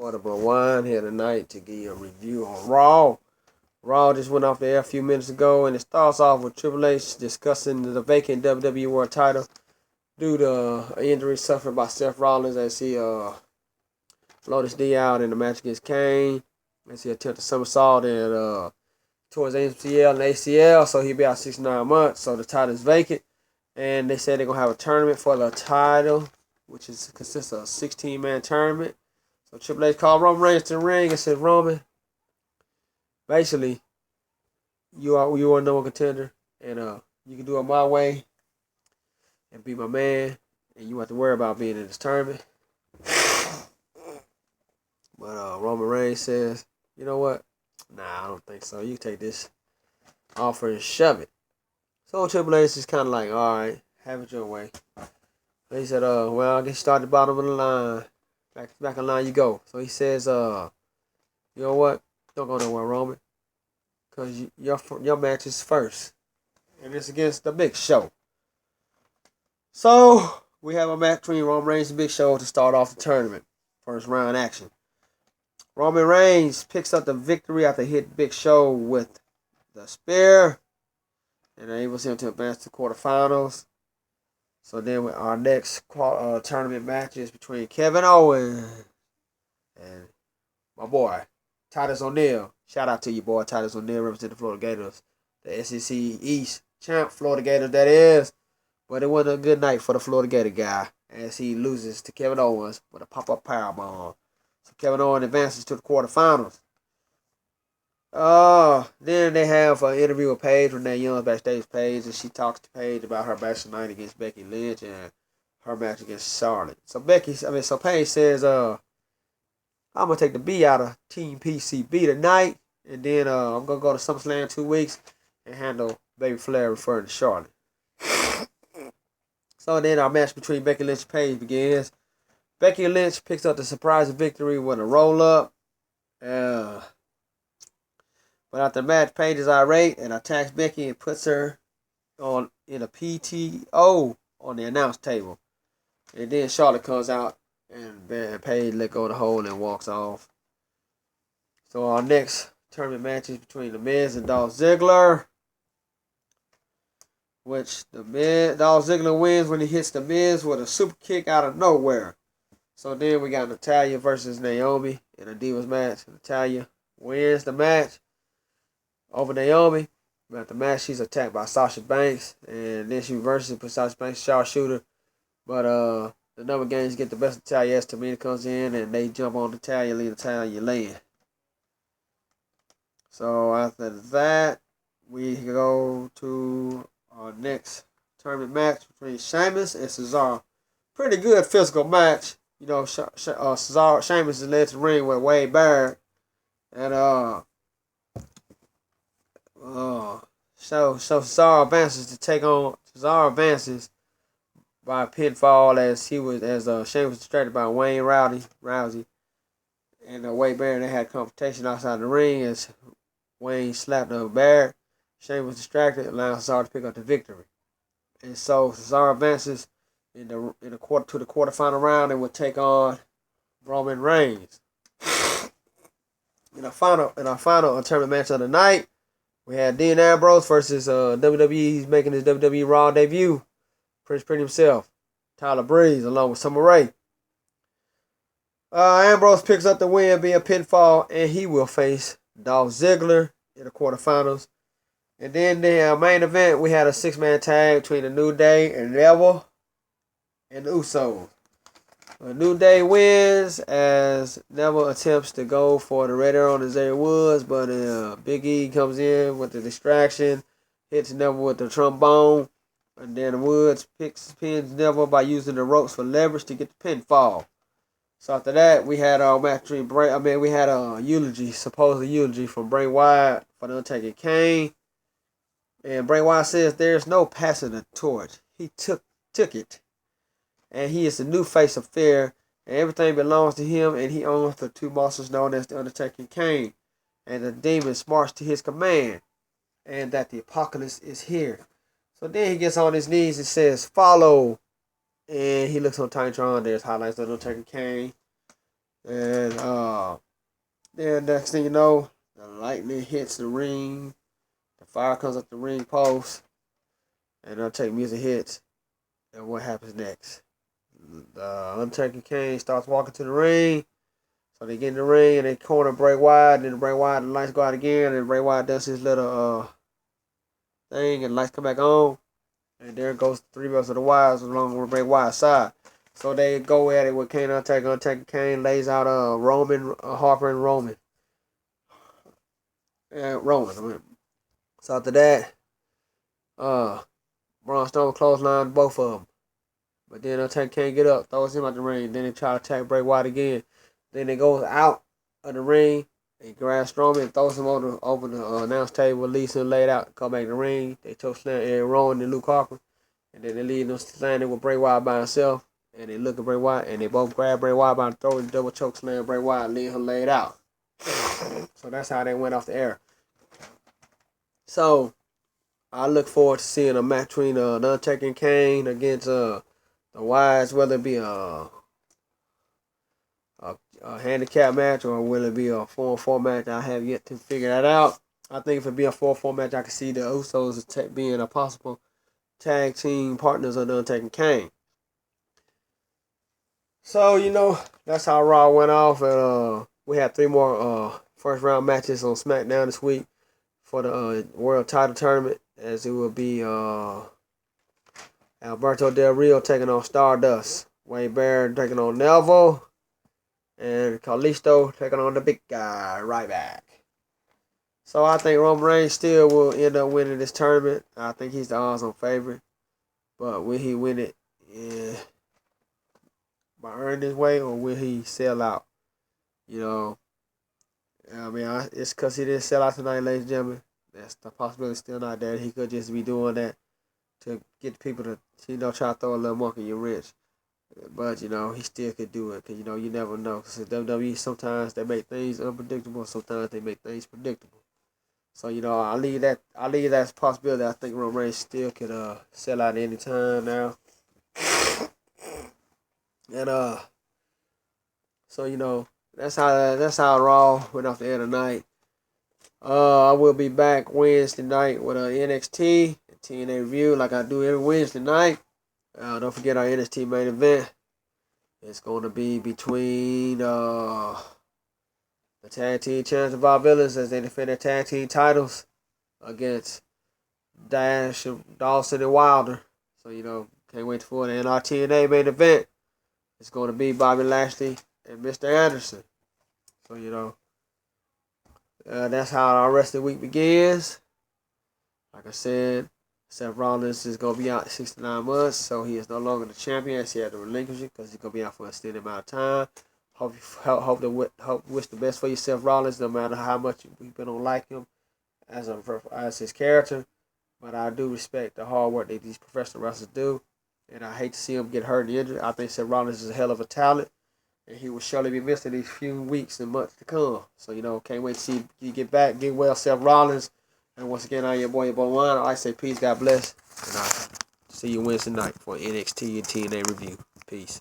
Portable Wine here tonight to give you a review on Raw. Raw just went off the air a few minutes ago, and it starts off with Triple H discussing the vacant WWE World title due to an injury suffered by Seth Rollins as he floated his D out in the match against Kane, as he attempted a somersault and towards MCL and ACL, so he'll be out 6 to 9 months. So the title is vacant, and they said they're gonna have a tournament for the title, which consists of a 16-man tournament. So Triple H called Roman Reigns to the ring and said, Roman, basically, you are a number one contender, and you can do it my way and be my man, and you don't have to worry about being in this tournament. But Roman Reigns says, you know what? Nah, I don't think so. You take this offer and shove it. So Triple H is kind of like, all right, have it your way. But he said, well, I guess start at the bottom of the line. Back in line you go. So he says, you know what? Don't go nowhere, Roman. Because your match is first. And it's against the Big Show. So we have a match between Roman Reigns and Big Show to start off the tournament. First round action. Roman Reigns picks up the victory after hit Big Show with the spear. And enables him to advance to quarterfinals. So then our next tournament match is between Kevin Owens and my boy, Titus O'Neil. Shout out to you, boy. Titus O'Neil representing the Florida Gators. The SEC East champ, Florida Gators, that is. But it wasn't a good night for the Florida Gator guy as he loses to Kevin Owens with a pop-up powerbomb. So Kevin Owens advances to the quarterfinals. Then they have an interview with Paige, Renee Young backstage Paige, and she talks to Paige about her match tonight against Becky Lynch and her match against Charlotte. So Paige says, I'm gonna take the B out of Team PCB tonight, and then I'm gonna go to SummerSlam in 2 weeks and handle Baby Flair referring to Charlotte. So then our match between Becky Lynch and Paige begins. Becky Lynch picks up the surprise victory with a roll-up. But after the match, Paige is irate and attacks Becky and puts her in a PTO on the announce table. And then Charlotte comes out and Paige let go of the hold and walks off. So our next tournament match is between The Miz and Dolph Ziggler, which Dolph Ziggler wins when he hits The Miz with a super kick out of nowhere. So then we got Natalya versus Naomi in a Divas match. Natalya wins the match over Naomi. But the match, she's attacked by Sasha Banks, and then she reverses and puts Sasha Banks sharpshooter. But the number games get the best of Natalya as Tamina comes in, and they jump on Natalya, leave Natalya laying. So after that, we go to our next tournament match between Sheamus and Cesaro. Pretty good physical match. You know, Sheamus is led to the ring with Wade Barrett, and so Cesaro advances by pinfall as Sheamus was distracted by Wayne Rousey, and Wade Barrett. They had confrontation outside the ring as Wayne slapped Barrett. Sheamus was distracted, allowing Cesaro to pick up the victory, and so Cesaro advances in the quarterfinal round and will take on Roman Reigns. In our final tournament match of the night, we had Dean Ambrose versus WWE. He's making his WWE Raw debut. Prince Pretty himself, Tyler Breeze, along with Summer Rae. Ambrose picks up the win via pinfall, and he will face Dolph Ziggler in the quarterfinals. And then the main event, we had a 6-man tag between the New Day and Neville and the Usos. The New Day wins as Neville attempts to go for the Red Arrow on Xavier Woods, but Big E comes in with the distraction, hits Neville with the trombone, and then Woods pins Neville by using the ropes for leverage to get the pinfall. So after that, we had our match between we had a supposed eulogy from Bray Wyatt for the Undertaker Kane, and Bray Wyatt says there's no passing the torch. He took it. And he is the new face of fear, and everything belongs to him, and he owns the 2 monsters known as the Undertaker and Kane. And the demons march to his command, and that the apocalypse is here. So then he gets on his knees and says, follow. And he looks on Titantron, there's highlights of the Undertaker and Kane. And Then next thing you know, the lightning hits the ring. The fire comes up the ring post. And Undertaker music hits. And what happens next? The Undertaker Kane starts walking to the ring. So they get in the ring and they corner Bray Wyatt. And then Bray Wyatt, the lights go out again. And Bray Wyatt does his little thing and the lights come back on. And there goes the three belts of the Wyatts along with Bray Wyatt's side. So they go at it with Kane Undertaker. Undertaker Kane lays out Roman, Harper and Roman. Roman. So after that, Braun Strowman clothesline both of them. But then Undertaker can't get up, throws him out the ring. Then they try to attack Bray Wyatt again. Then they goes out of the ring. They grab Strowman and throws him over the announce table, release him laid out, come back in the ring. They choke slam Aaron Rowan and Luke Harper. And then they leave them standing with Bray Wyatt by himself. And they look at Bray Wyatt and they both grab Bray Wyatt by the throat and double choke slam Bray Wyatt, leave him laid out. So that's how they went off the air. So I look forward to seeing a match between Undertaker and Kane against the Wyatts, whether it be a handicap match or will it be a 4-on-4 match. I have yet to figure that out. I think if it be a 4-on-4 match, I can see the Usos being a possible tag team partners of Undertaker and Kane. So, that's how Raw went off. And we had 3 more first round matches on SmackDown this week for the World Title Tournament, as it will be Alberto Del Rio taking on Stardust, Wade Barrett taking on Neville, and Kalisto taking on the big guy, Ryback. So I think Roman Reigns still will end up winning this tournament. I think he's the odds-on favorite. But will he win it by earning his way, or will he sell out? It's because he didn't sell out tonight, ladies and gentlemen. That's the possibility still not there. He could just be doing that to get people to, try to throw a little monkey your wrench. But, he still could do it. Because, you never know. Because in WWE, sometimes they make things unpredictable. Sometimes they make things predictable. So, I leave that as a possibility. I think Roman Reigns still could sell out any time now. And, so, that's how Raw went off the air tonight. I will be back Wednesday night with an NXT and TNA review like I do every Wednesday night. Don't forget our NXT main event. It's going to be between the tag team champions of our villains as they defend their tag team titles against Dash, Dawson, and Wilder. So, can't wait for it. And our TNA main event is going to be Bobby Lashley and Mr. Anderson. So, that's how our rest of the week begins. Like I said, Seth Rollins is going to be out 69 months, so he is no longer the champion as he had to relinquish it because he's going to be out for an extended amount of time. Wish the best for you, Seth Rollins, no matter how much people don't like him as his character. But I do respect the hard work that these professional wrestlers do, and I hate to see him get hurt and injured. I think Seth Rollins is a hell of a talent, and he will surely be missed in these few weeks and months to come. So, can't wait to see you get back. Get well, Seth Rollins. And once again, I'm your boy One. I say peace, God bless. And I'll see you Wednesday night for NXT and TNA review. Peace.